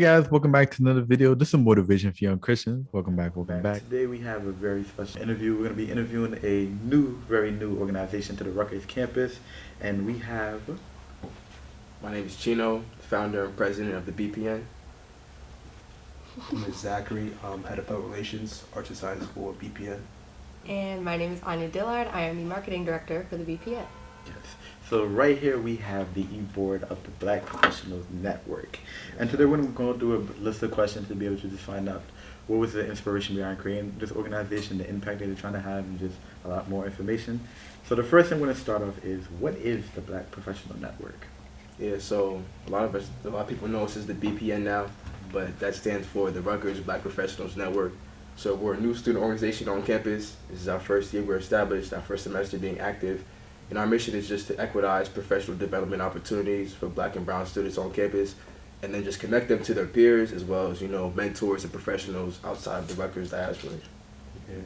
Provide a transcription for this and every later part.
guys, welcome back to another video. This is Motivation for Young Christians. Welcome back, welcome back. Today we have a very special interview. We're going to be interviewing a very new organization to the Rutgers campus. And we have... My name is Chino, founder and president of the BPN. My name is Zachary, head of public relations, Arts and Science School at BPN. And my name is Anya Dillard. I am the marketing director for the BPN. Yes. So right here we have the e-board of the Black Professionals Network. And today we're going to do a list of questions to be able to just find out what was the inspiration behind creating this organization, the impact that they're trying to have, and just a lot more information. So the first thing we're going to start off is, what is the Black Professional Network? Yeah, so a lot of people know us as the BPN now, but that stands for the Rugers Black Professionals Network. So we're a new student organization on campus. This is our first year we're established, our first semester being active. And our mission is just to equitize professional development opportunities for Black and brown students on campus, and then just connect them to their peers as well as, mentors and professionals outside the Rutgers diaspora. Yeah.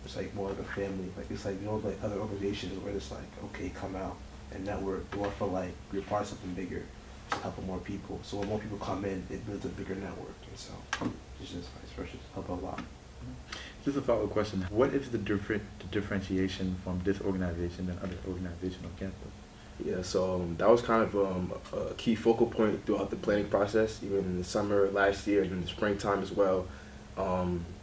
It's like more like a family. Like it's like, like other organizations where it's like, okay, come out and network. We want to feel like we're part of something bigger, just helping more people. So when more people come in, it builds a bigger network. And so it's just vice versa, help a lot. Just a follow-up question. What is the differentiation from this organization than other organizations on campus? Yeah, so that was kind of a key focal point throughout the planning process, even in the summer last year and in the springtime as well.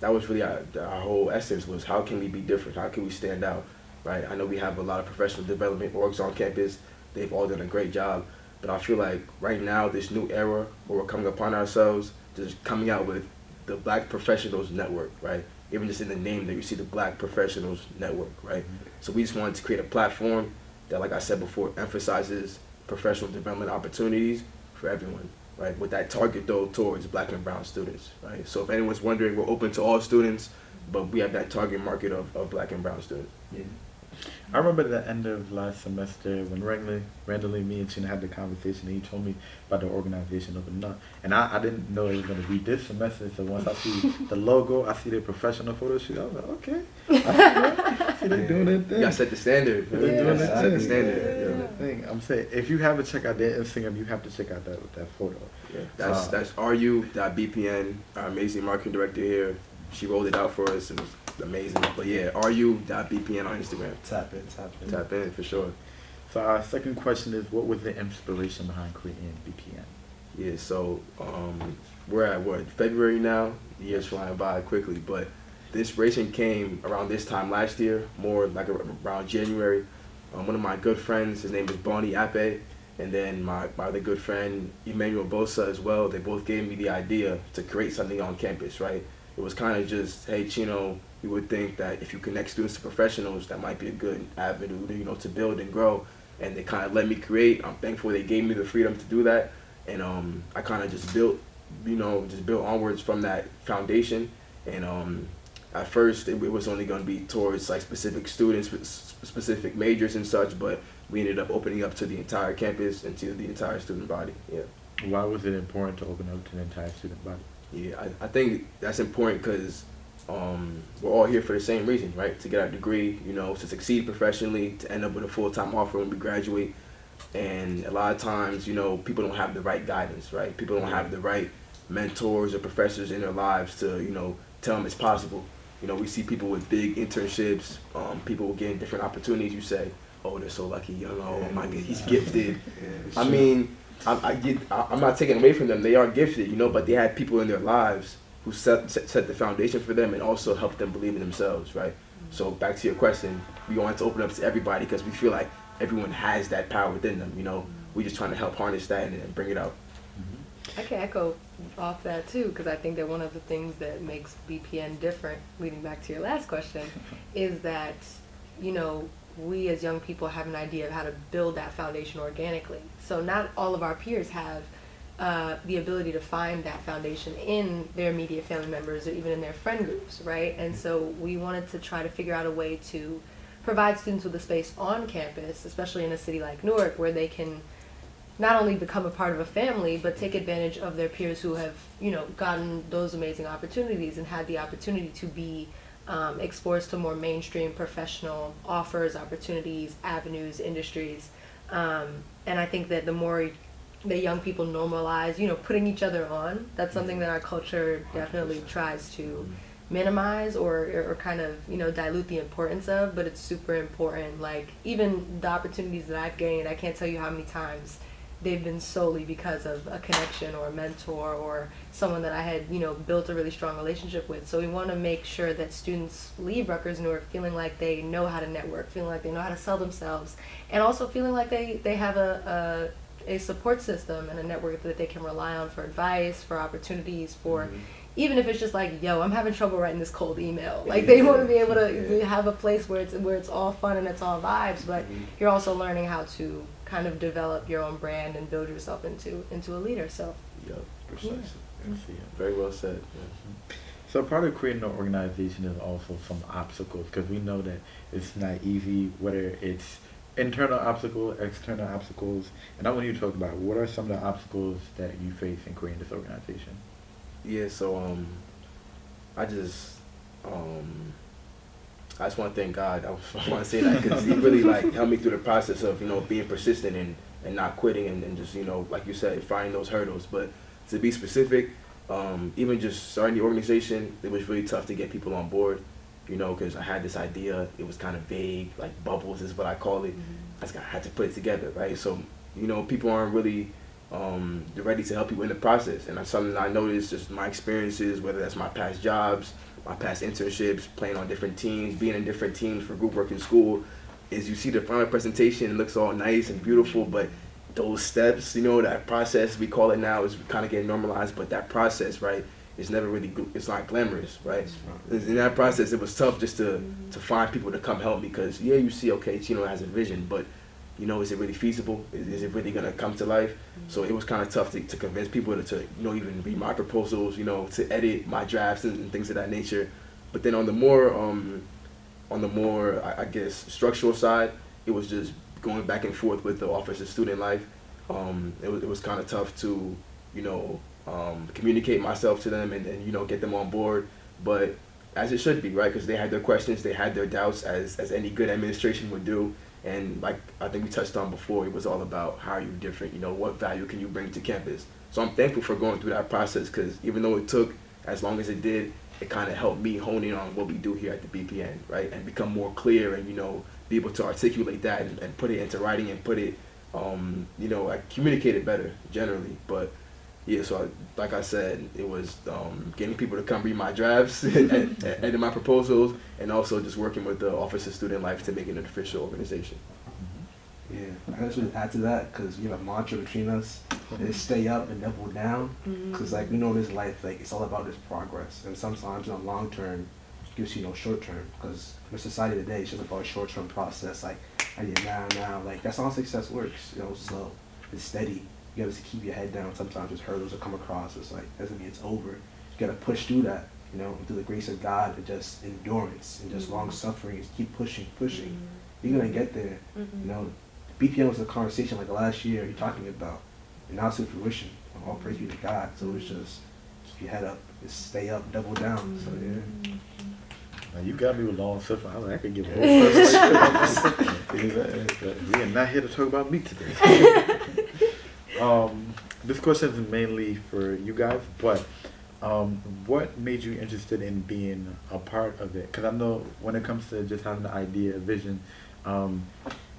That was really our whole essence, was how can we be different? How can we stand out, right? I know we have a lot of professional development orgs on campus. They've all done a great job. But I feel like right now, this new era where we're coming upon ourselves, just coming out with the Black Professionals Network, right? Even just in the name that you see, the Black Professionals Network, right? So we just wanted to create a platform that, like I said before, emphasizes professional development opportunities for everyone, right? With that target, though, towards Black and brown students, right? So if anyone's wondering, we're open to all students, but we have that target market of Black and brown students. Yeah. I remember at the end of last semester when randomly me and Chino had the conversation, and he told me about the organization opening up. And I didn't know it was going to be this semester, so once I see the logo, I see the professional photo shoot, I was like, okay. I see that. I see they're doing their thing. You gotta set the standard. They're doing their Set the thing. standard. Thing. I'm saying, if you haven't checked out their Instagram, you have to check out that photo. Yeah. That's RU.BPN, our amazing marketing director here. She rolled it out for us. It was amazing. But yeah, RU.BPN on Instagram. Tap in. Tap in for sure. So our second question is, what was the inspiration behind creating BPN? Yeah, so we're at February now. The year's flying by quickly, but the inspiration came around this time last year, more like around January. One of my good friends, his name is Bonnie Ape, and then my other good friend Emmanuel Bosa as well. They both gave me the idea to create something on campus, right? It was kind of just, hey, Chino, you would think that if you connect students to professionals, that might be a good avenue, to build and grow. And they kind of let me create. I'm thankful they gave me the freedom to do that. And I kind of just built onwards from that foundation. And at first, it was only going to be towards like specific students with specific majors and such, but we ended up opening up to the entire campus and to the entire student body. Yeah. Why was it important to open up to the entire student body? Yeah, I think that's important because we're all here for the same reason, right? To get our degree, to succeed professionally, to end up with a full-time offer when we graduate. And a lot of times, people don't have the right guidance, right? People don't have the right mentors or professors in their lives to, tell them it's possible. We see people with big internships, people getting different opportunities. You say, oh, they're so lucky, oh my God, he's gifted. I mean, I'm not taking away from them. They are gifted, but they had people in their lives who set the foundation for them and also helped them believe in themselves, right? So back to your question, we wanted to open up to everybody because we feel like everyone has that power within them, We're just trying to help harness that and bring it out. I can echo off that too, because I think that one of the things that makes BPN different, leading back to your last question, is that, we as young people have an idea of how to build that foundation organically. So not all of our peers have the ability to find that foundation in their immediate family members or even in their friend groups, right? And so we wanted to try to figure out a way to provide students with a space on campus, especially in a city like Newark, where they can not only become a part of a family, but take advantage of their peers who have, gotten those amazing opportunities and had the opportunity to be exposed to more mainstream professional offers, opportunities, avenues, industries. And I think that the more that young people normalize, putting each other on. That's something that our culture definitely tries to minimize or kind of, dilute the importance of, but it's super important. Like, even the opportunities that I've gained, I can't tell you how many times they've been solely because of a connection or a mentor or someone that I had, built a really strong relationship with. So we want to make sure that students leave Rugers-Newark feeling like they know how to network, feeling like they know how to sell themselves, and also feeling like they have a support system and a network that they can rely on for advice, for opportunities, for even if it's just like, yo, I'm having trouble writing this cold email. Like, they want to be able to have a place where it's all fun and it's all vibes, but you're also learning how to kind of develop your own brand and build yourself into a leader. So Yep, precisely. I see. Very well said. So part of creating an organization is also some obstacles, because we know that it's not easy, whether it's internal obstacles, external obstacles. And I want you to talk about what are some of the obstacles that you face in creating this organization. Yeah, so I just want to thank God. I want to say that because He really helped me through the process of being persistent and not quitting and just like you said, finding those hurdles. But to be specific, even just starting the organization, it was really tough to get people on board. Because I had this idea. It was kind of vague, like bubbles is what I call it. I had to put it together, right? So people aren't really ready to help you in the process, and that's something that I noticed just my experiences, whether that's my past jobs, my past internships, playing on different teams, being in different teams for group work in school, is you see the final presentation, it looks all nice and beautiful, but those steps, that process, we call it now, is kind of getting normalized, but that process, right, is never really, it's not glamorous, right? In that process, it was tough just to find people to come help me, because you see, okay, Chino has a vision, but is it really feasible? Is it really gonna come to life? So it was kind of tough to convince people to even read my proposals, to edit my drafts and things of that nature. But then on the more I guess structural side, it was just going back and forth with the Office of Student Life. It was kind of tough to communicate myself to them and get them on board. But as it should be, right? Because they had their questions, they had their doubts, as any good administration would do. And like I think we touched on before, it was all about how are you different, what value can you bring to campus. So I'm thankful for going through that process, because even though it took as long as it did, it kind of helped me hone in on what we do here at the BPN, right? And become more clear and, be able to articulate that and put it into writing and put it, I communicate it better generally. But yeah, so like I said, it was getting people to come read my drafts and my proposals, and also just working with the Office of Student Life to make it an official organization. Yeah, I just want to add to that, because we have a mantra between us, is stay up and double down, because we know in this life, it's all about this progress, and sometimes in the long term, it gives you no short term, because in society today, it's just about a short term process, I need now, that's how success works, slow, it's steady. You gotta keep your head down. Sometimes there's hurdles that come across. It's doesn't mean it's over. You gotta push through that, through the grace of God, and just endurance and just long suffering. Just keep pushing. You're gonna get there. BPN was a conversation like last year you're talking about, and now it's in fruition. All praise be to God. So it's just keep your head up, just stay up, double down. So yeah. Now you got me with long suffering. I was like, I could give both. We are not here to talk about me today. This question is mainly for you guys, but what made you interested in being a part of it? Because I know when it comes to just having an idea, a vision,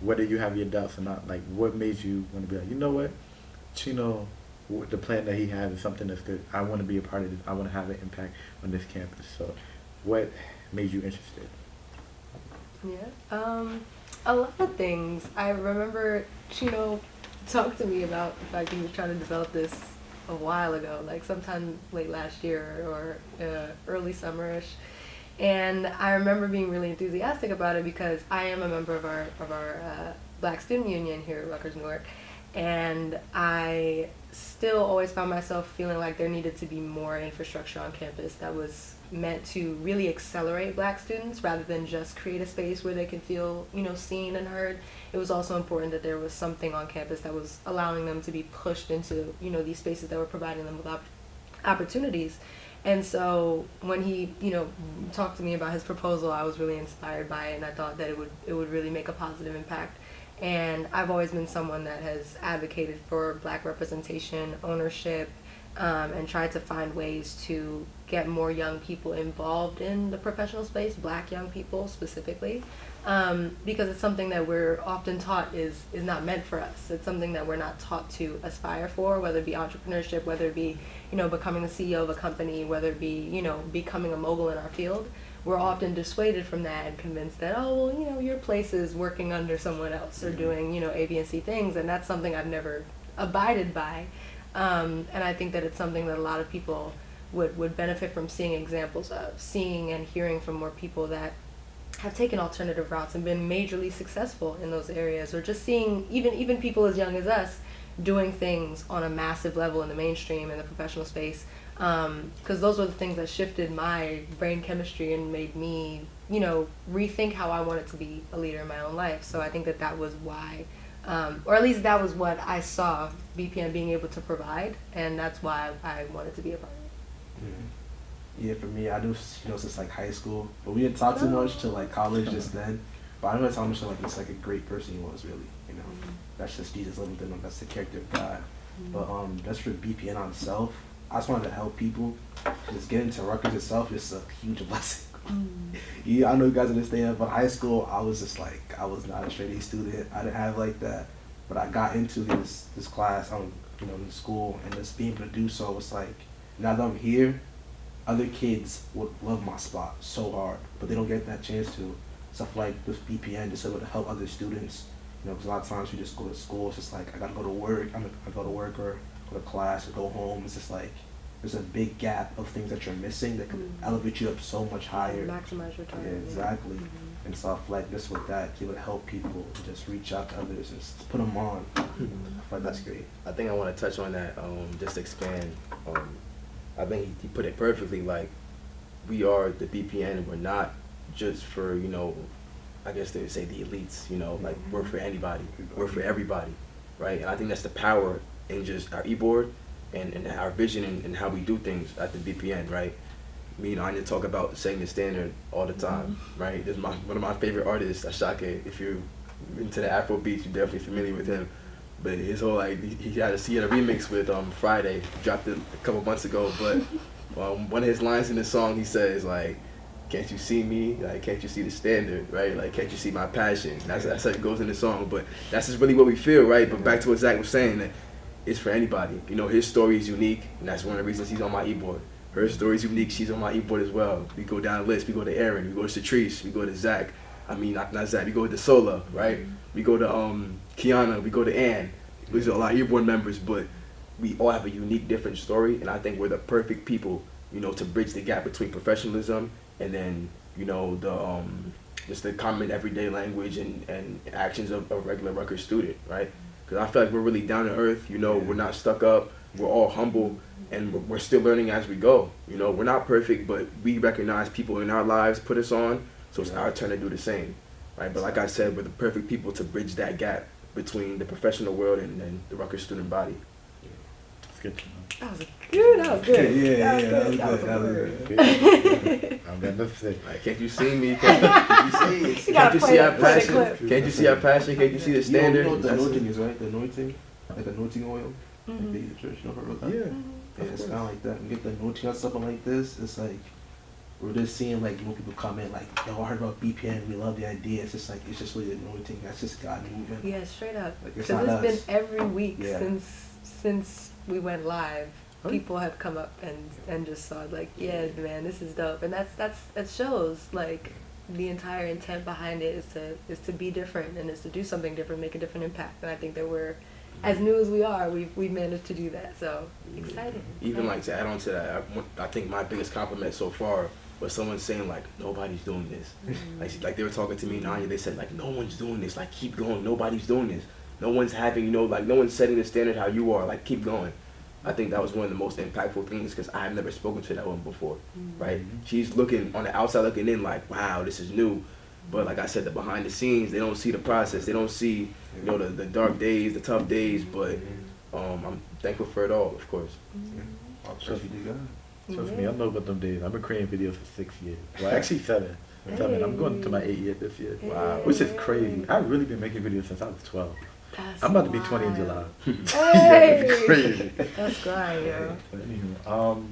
whether you have your doubts or not, what made you want to be like, you know what, Chino, the plan that he has is something that's good. I want to be a part of this. I want to have an impact on this campus. So what made you interested? Yeah, a lot of things. I remember Chino talked to me about the fact that he was trying to develop this a while ago, sometime late last year or early summerish. And I remember being really enthusiastic about it, because I am a member of our Black Student Union here at Rugers-Newark, and I still always found myself feeling like there needed to be more infrastructure on campus that was meant to really accelerate Black students rather than just create a space where they can feel, seen and heard. It was also important that there was something on campus that was allowing them to be pushed into, these spaces that were providing them with opportunities. And so when he, talked to me about his proposal, I was really inspired by it, and I thought that it would really make a positive impact. And I've always been someone that has advocated for Black representation, ownership, and tried to find ways to get more young people involved in the professional space, Black young people specifically, because it's something that we're often taught is not meant for us. It's something that we're not taught to aspire for, whether it be entrepreneurship, whether it be, becoming the CEO of a company, whether it be, becoming a mogul in our field. We're often dissuaded from that and convinced that, oh, well, your place is working under someone else or doing, A, B, and C things, and that's something I've never abided by. And I think that it's something that a lot of people would benefit from seeing examples of, seeing and hearing from more people that have taken alternative routes and been majorly successful in those areas, or just seeing even people as young as us doing things on a massive level in the mainstream and the professional space, because those were the things that shifted my brain chemistry and made me, rethink how I wanted to be a leader in my own life. So I think that was why, or at least that was what I saw BPN being able to provide, and that's why I wanted to be a part of it. Yeah, for me, I knew, since like high school, but we didn't talk too much till like college just then. But I know how much like it's like a great person he was, really. That's just Jesus living within him. That's the character of God. But just for BPN on itself, I just wanted to help people. Just getting to Rutgers itself is a huge blessing. Yeah, I know you guys understand, but high school, I was just like, I was not a straight A student. I didn't have like that. But I got into this class, in school, and just being able to do so was like, now that I'm here, other kids would love my spot so hard, but they don't get that chance to. Stuff like with BPN, just able to help other students. Because a lot of times we just go to school, it's just like, I gotta go to work, I go to work or go to class or go home. It's just like, there's a big gap of things that you're missing that could elevate you up so much higher. Maximize your time. Yeah, exactly. And stuff like this with that, be able to help people, just reach out to others and just put them on. I feel like that's great. I think I want to touch on that, just expand. I think he put it perfectly, like, we are the BPN, we're not just for, I guess they would say the elites, like, we're for anybody, we're for everybody, right? And I think that's the power in just our e-board and our vision and how we do things at the BPN, right? Me and Anya talk about setting the standard all the time, right? This is one of my favorite artists, Ashake. If you're into the Afro beats, you're definitely familiar with him. But his whole, like, he had a remix with Friday, dropped it a couple months ago. But one of his lines in the song, he says, like, can't you see me? Like, can't you see the standard, right? Like, can't you see my passion? That's how it goes in the song. But that's just really what we feel, right? But back to what Zach was saying, that it's for anybody. His story is unique, and that's one of the reasons he's on my e-board. Her story is unique, she's on my e-board as well. We go down the list, we go to Aaron, we go to Satrice, we go to Zach. Not Zach, we go to Sola, right? We go to Kiana, we go to Ann. These are a lot of e-board members, but we all have a unique, different story, and I think we're the perfect people, to bridge the gap between professionalism and then, just the common everyday language and actions of a regular Rutgers student, right? Because I feel like we're really down to earth, we're not stuck up, we're all humble, and we're still learning as we go. We're not perfect, but we recognize people in our lives put us on, so it's our turn to do the same, right? But like I said, we're the perfect people to bridge that gap between the professional world and the Rutgers student body. It's good. That was good. That was good. Yeah, That was good. I'm gonna say. Like, can't you see me? Can't you see our passion? Can't you see our passion? Can't you see the standard? You know what the anointing is, right? The anointing, like anointing oil. Like the church, heard about that? Yeah. Yeah, it's kind of like that. We get the anointing on something like this. It's like we're just seeing like when people comment like, "Yo, I heard about BPN. We love the idea." It's just like it's just really the anointing. That's just God moving. Yeah, straight up. Like, Because it's it's been every week Yeah. since we went live. People have come up and just saw like, yeah, man, this is dope, and that shows like the entire intent behind it is to be different and is to do something different, make a different impact. And I think that we're as new as we are, we've managed to do that. So excited. Even like to add on to that, I think my biggest compliment so far was someone saying like, nobody's doing this. Like they were talking to me and Anya, they said like, no one's doing this. Like, keep going. Nobody's doing this. No one's having, like no one's setting the standard how you are. Like, keep going. I think that was one of the most impactful things because I've never spoken to that woman before, right? She's looking on the outside looking in like, wow, this is new. But like I said, the behind the scenes, they don't see the process. They don't see, the dark days, the tough days. But I'm thankful for it all, of course. Trust me, I know about them days. I've been creating videos for 6 years. Well, actually 7. Tell me, I'm going to my 8th year this year. Wow. Which is crazy. I've really been making videos since I was 12. That's I'm about to be 20 in July. wild. That's crazy. That's great, yo. But anyway,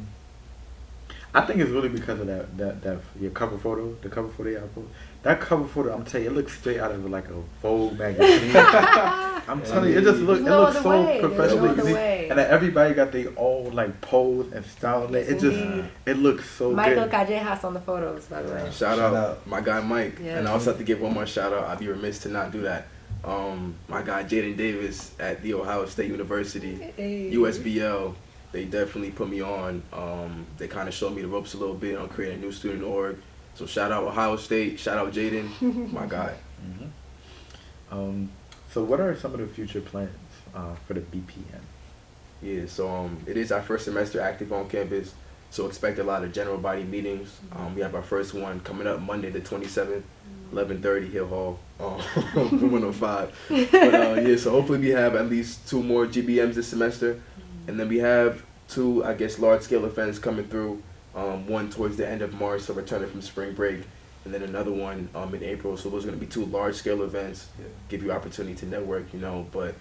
I think it's really because of that your cover photo, the cover photo y'all put. That cover photo, I'm telling you, it looks straight out of like a Vogue magazine. I'm telling you, it just looks, There's it no looks other so way. There's no professionally other unique. way. And then everybody got their own like pose and style. Yes, It just, indeed. it looks so Michael good. Callejas on the photos, by the way. Shout Shout out out. my guy Mike, Yes. and I also have to give one more shout out. I'd be remiss to not do that. My guy Jaden Davis at the Ohio State University, Hey. USBL. They definitely put me on. They kind of showed me the ropes a little bit on creating a new student org. So shout out Ohio State, shout out Jaden, my guy. So what are some of the future plans for the BPN? Yeah, so it is our first semester active on campus, so expect a lot of general body meetings. We have our first one coming up Monday the 27th, 11:30 Hill Hall, 105. But yeah, so hopefully we have at least 2 more GBMs this semester, and then we have 2, I guess, large scale events coming through. One towards the end of March, so returning from spring break, and then another one in April. So those are going to be 2 large scale events, give you opportunity to network, you know. But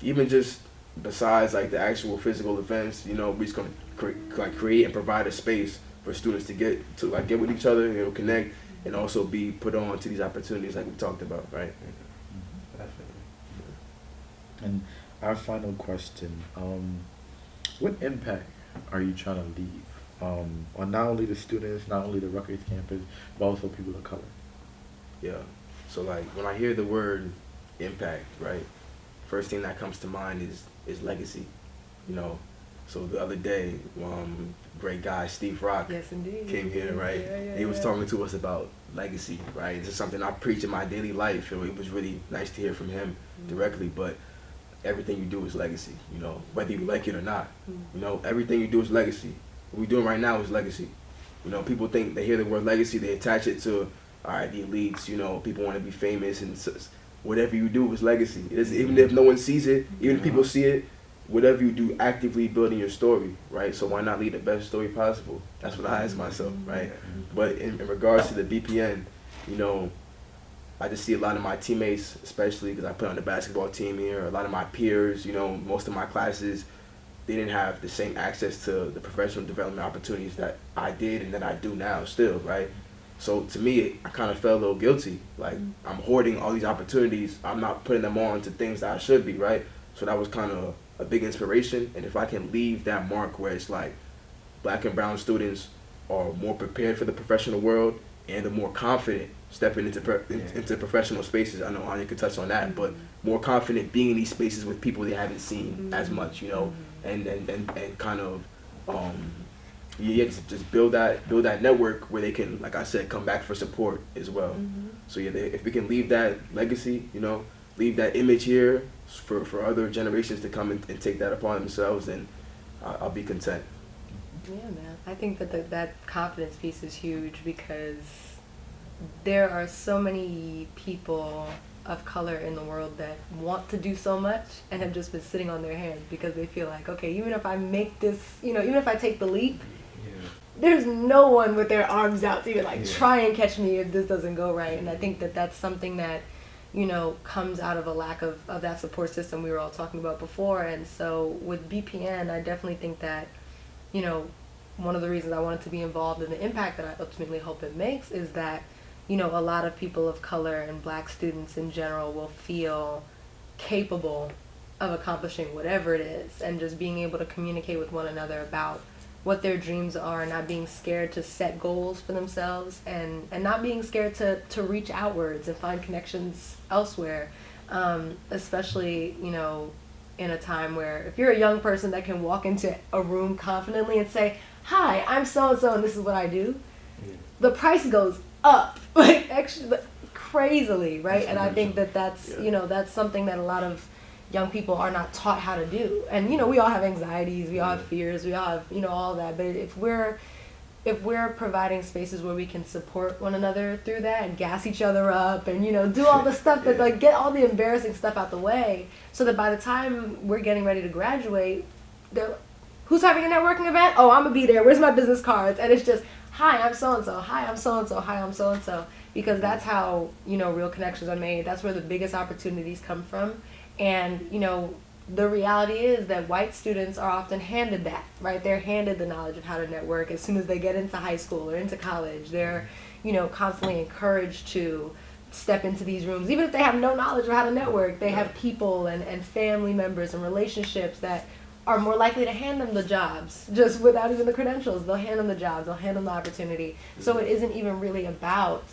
even just besides like the actual physical events, you know, we're just going to create and provide a space for students to get with each other, you know, connect, and also be put on to these opportunities like we talked about, right? Definitely. And our final question, what impact are you trying to leave on not only the students, not only the Rutgers campus, but also people of color? Yeah. So like when I hear the word impact, right, first thing that comes to mind is legacy, you know. So the other day, great guy Steve Rock Yes, indeed. came here, right? Yeah, He was talking to us about legacy, right? This is something I preach in my daily life, and it was really nice to hear from him directly. But everything you do is legacy, you know, whether you like it or not. You know, everything you do is legacy. What we're doing right now is legacy. You know, people think they hear the word legacy, they attach it to, all right, the elites. You know, people want to be famous, and whatever you do is legacy. It is, even if no one sees it, even if people see it. Whatever you do, actively building your story, right? So why not lead the best story possible? That's what I ask myself, right? But in regards to the BPN, you know, I just see a lot of my teammates, especially because I play on the basketball team here, a lot of my peers, you know, most of my classes, they didn't have the same access to the professional development opportunities that I did and that I do now still, right? So to me, I kind of felt a little guilty. Like, I'm hoarding all these opportunities. I'm not putting them on to things that I should be, right? So that was kind of a big inspiration, and if I can leave that mark where it's like black and brown students are more prepared for the professional world and are more confident stepping into professional spaces. I know Anya could touch on that, but more confident being in these spaces with people they haven't seen as much, you know, and kind of just build that network where they can, like I said, come back for support as well. So yeah, if we can leave that legacy, you know, leave that image here for other generations to come and take that upon themselves, then I'll be content. Yeah, man. I think that that confidence piece is huge because there are so many people of color in the world that want to do so much and have just been sitting on their hands because they feel like, okay, even if I make this, you know, even if I take the leap, there's no one with their arms out to even like try and catch me if this doesn't go right. And I think that that's something that, you know, comes out of a lack of that support system we were all talking about before. And so with BPN, I definitely think that, you know, one of the reasons I wanted to be involved in the impact that I ultimately hope it makes is that, you know, a lot of people of color and black students in general will feel capable of accomplishing whatever it is, and just being able to communicate with one another about what their dreams are, not being scared to set goals for themselves, and not being scared to reach outwards and find connections elsewhere, especially, you know, in a time where if you're a young person that can walk into a room confidently and say, hi, I'm so-and-so and this is what I do, the price goes up, like extra crazily, right? And I think that that's, you know, that's something that a lot of young people are not taught how to do. And, you know, we all have anxieties, we all have fears, we all have, you know, all that. But if we're providing spaces where we can support one another through that and gas each other up and, you know, do all the stuff that, like, get all the embarrassing stuff out the way so that by the time we're getting ready to graduate, they're, who's having a networking event? Oh, I'm gonna be there. Where's my business cards? And it's just, hi, I'm so-and-so, hi, I'm so-and-so, hi, I'm so-and-so, because that's how, you know, real connections are made. That's where the biggest opportunities come from. And, you know, the reality is that white students are often handed that, right? They're handed the knowledge of how to network as soon as they get into high school or into college. They're, you know, constantly encouraged to step into these rooms. Even if they have no knowledge of how to network, they have people and family members and relationships that are more likely to hand them the jobs, just without even the credentials. They'll hand them the jobs, they'll hand them the opportunity. So it isn't even really about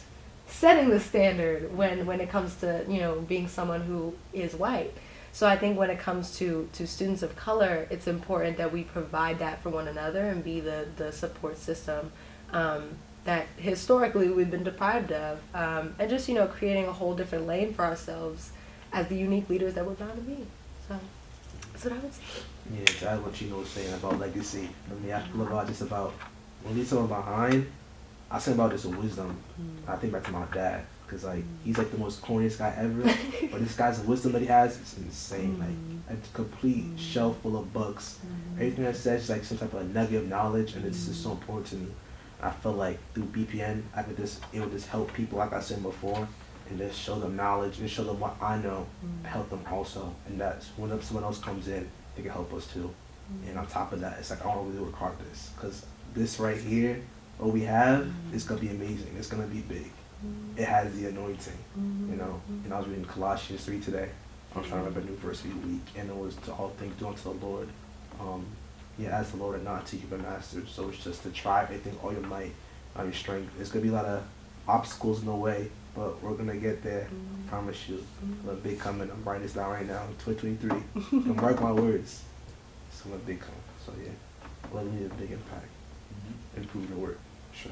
setting the standard when it comes to, you know, being someone who is white. So I think when it comes to students of color, it's important that we provide that for one another and be the support system that historically we've been deprived of. And just, you know, creating a whole different lane for ourselves as the unique leaders that we're bound to be. So that's what I would say. Yeah, to add what Chino was saying about legacy. I mean, I love about just about when leave someone behind. I say about this wisdom. I think back to my dad, because like he's like the most corniest guy ever, but this guy's wisdom that he has is insane. Like a complete shelf full of books. Everything that says is like some type of nugget of knowledge, and it's just so important to me. I feel like through BPN, I could just it would just help people, like I said before, and just show them knowledge and show them what I know, help them also, and that's when someone else comes in, they can help us too. And on top of that, it's like I want to really work hard at this, because this right here, what we have, is gonna be amazing. It's gonna be big. It has the anointing, you know. And I was reading Colossians 3 today. I'm trying to remember a new verse every week, and it was to all things do unto the Lord. Yeah, as the Lord and not to human masters. So it's just to try everything, all your might, all your strength. There's gonna be a lot of obstacles in the way, but we're gonna get there. I promise you. A big coming. I'm writing this down right now. 2023. I'm mark my words. It's gonna big come. So yeah, let me a big impact. Improve your work. Sure.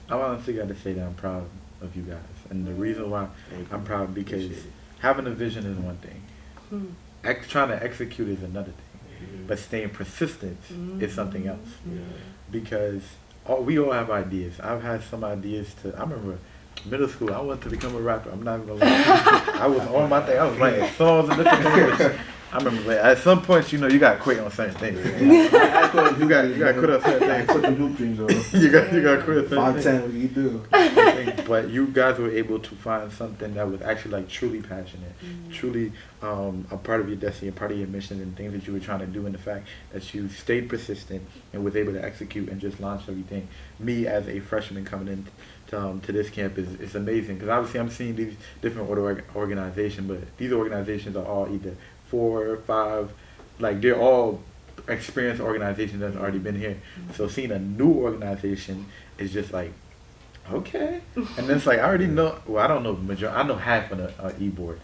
I honestly got to say that I'm proud of you guys, and the reason why I'm proud because having a vision is one thing, trying to execute is another thing, but staying persistent is something else. Because we all have ideas. I've had some ideas to. I remember middle school. I wanted to become a rapper. I'm not even gonna lie. I was on my thing. I was writing songs and different things. I remember like, at some point, you know, you got to quit on certain things. You got to quit on certain things. Put them hoop dreams on. you got to quit on certain 5'10", what do you do? But you guys were able to find something that was actually like truly passionate, truly a part of your destiny, a part of your mission, and things that you were trying to do. And the fact that you stayed persistent and was able to execute and just launch everything. Me as a freshman coming in to this camp is amazing, because obviously I'm seeing these different organizations, but these organizations are all either 4 or 5, like they're all experienced organizations that's already been here. So seeing a new organization is just like, okay. And then it's like, I already know, well, I don't know the majority, I know half of the e-board.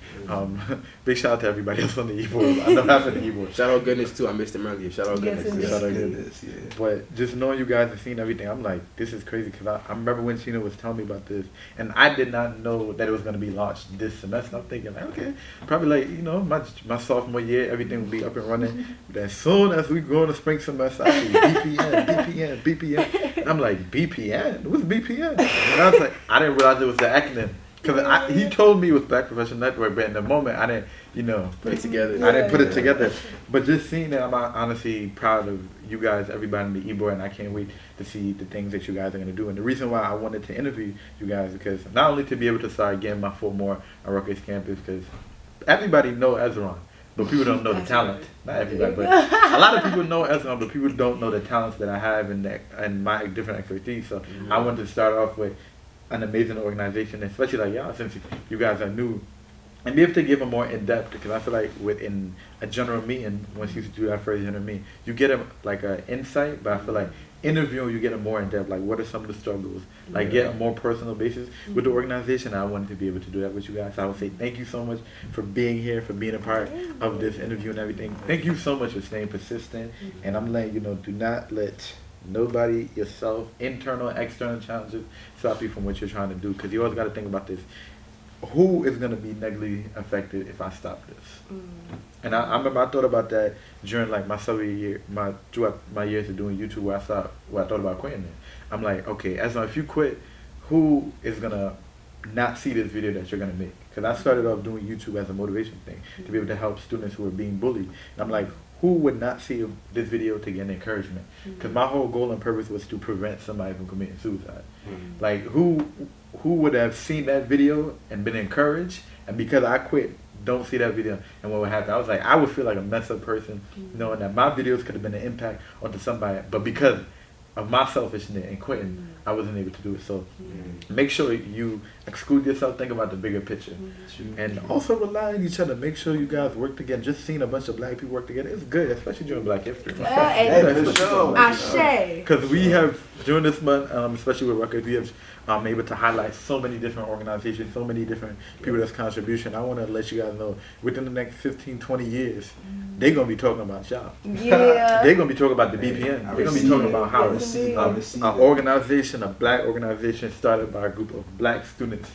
Big shout out to everybody else on the e-board. I know half of the e-board. Shout out Goodness too, I missed him earlier. Shout out Yes, Goodness. Shout out Goodness, yeah. But just knowing you guys and seeing everything, I'm like, this is crazy, because I remember when Chino was telling me about this, and I did not know that it was going to be launched this semester. I'm thinking, like, okay, probably like, you know, my sophomore year, everything will be up and running. But as soon as we go in the spring semester, I see BPN. And I'm like, BPN? What's BPN? And I was like, I didn't realize it was the acronym. Because he told me it was Black Professional Network, but in the moment, I didn't, you know, Put it together. I didn't put it together. But just seeing that, I'm honestly proud of you guys, everybody in the e-board, and I can't wait to see the things that you guys are going to do. And the reason why I wanted to interview you guys, because not only to be able to start getting my foot more on Rutgers campus, because everybody know Esron, but people don't know the talent. Not everybody, but a lot of people know Esron, but people don't know the talents that I have and my different expertise. So I wanted to start off with an amazing organization, especially like y'all, since you guys are new, and be able to give a more in-depth, because I feel like within a general meeting, once you do that first general meeting, you get a insight, but I feel like interviewing, you get a more in-depth, like what are some of the struggles, like get a more personal basis with the organization. I wanted to be able to do that with you guys. So I would say thank you so much for being here, for being a part of this interview and everything. Thank you so much for staying persistent, and I'm letting you know, do not let nobody, yourself, internal and external challenges stop you from what you're trying to do, because you always got to think about this. Who is going to be negatively affected if I stop this? And I remember I thought about that during like my summer year, throughout my years of doing YouTube, where I thought about quitting it. I'm like, okay, as long if you quit, who is going to not see this video that you're going to make? Because I started off doing YouTube as a motivation thing, to be able to help students who are being bullied. And I'm like, who would not see this video to get encouragement? Because my whole goal and purpose was to prevent somebody from committing suicide. Like who would have seen that video and been encouraged, and because I quit, don't see that video, and what would happen? I was like, I would feel like a messed up person knowing that my videos could have been an impact onto somebody, but because of my selfishness and quitting, I wasn't able to do it. So make sure you exclude yourself, think about the bigger picture. And also rely on each other. Make sure you guys work together. Just seeing a bunch of black people work together is good, especially during Black History Month. Ashe. Because we have, during this month, especially with Rutgers, we have able to highlight so many different organizations, so many different people that's contribution. I want to let you guys know, within the next 15, 20 years, they're going to be talking about y'all. Yeah. They're going to be talking about the BPN. They're going to be talking about how an organization, a black organization started by a group of black students,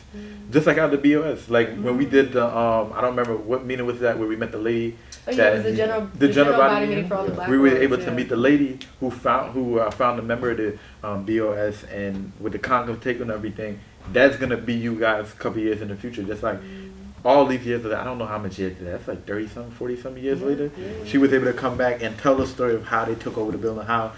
just like out the BOS. Like when we did the, I don't remember what meeting was that, where we met the lady. Oh, yeah, it was the general body meeting for all the black we were boys, able to meet the lady who found a member of the BOS, and with the Congo take and everything, that's gonna be you guys a couple years in the future. Just like all these years, I don't know how much years that's like 30-something, 40-something years later. She was able to come back and tell the story of how they took over the building, how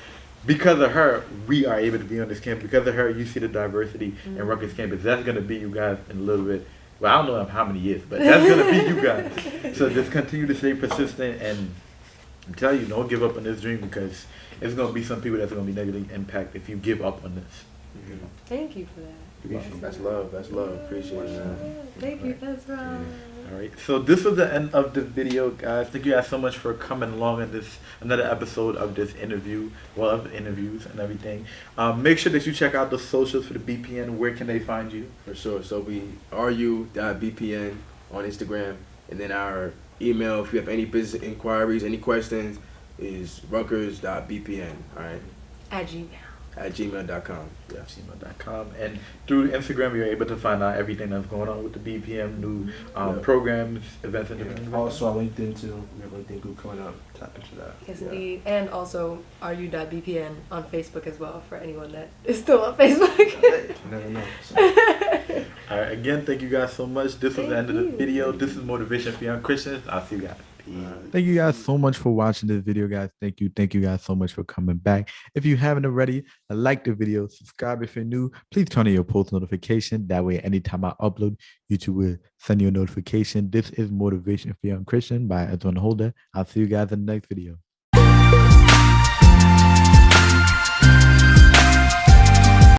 because of her we are able to be on this campus. Because of her, you see the diversity in Rutgers campus. That's gonna be you guys in a little bit. Well, I don't know how many years, but that's gonna be you guys. So just continue to stay persistent, and I'm telling you, don't give up on this dream, because it's gonna be some people that's gonna be negatively impacted if you give up on this. Thank you for that. That's love. That's love. Appreciate it, man. Thank you, Esron. All right, so this was the end of the video, guys. Thank you guys so much for coming along in this another episode of this interview, well, of interviews and everything. Make sure that you check out the socials for the BPN. Where can they find you? For sure. So we ru.bpn on Instagram, and then our email, if you have any business inquiries, any questions, is Rugers.bpn. All right. At gmail.com. Yeah. gmail.com. And through Instagram, you're able to find out everything that's going on with the BPM, new programs, events, and different things. Also, our LinkedIn too. We have a LinkedIn group coming up. Tap into that. Yes, indeed. And also ru.bpn on Facebook as well, for anyone that is still on Facebook. You never know. So. All right, again, thank you guys so much. This was the end of the video. This is Motivation for Young Christians. I'll see you guys. Thank you guys so much for watching this video, guys. Thank you guys so much for coming back. If you haven't already, like the video, subscribe if you're new. Please turn on your post notification. That way, anytime I upload, YouTube will send you a notification. This is Motivation for Young Christian by Esron Holder. I'll see you guys in the next video.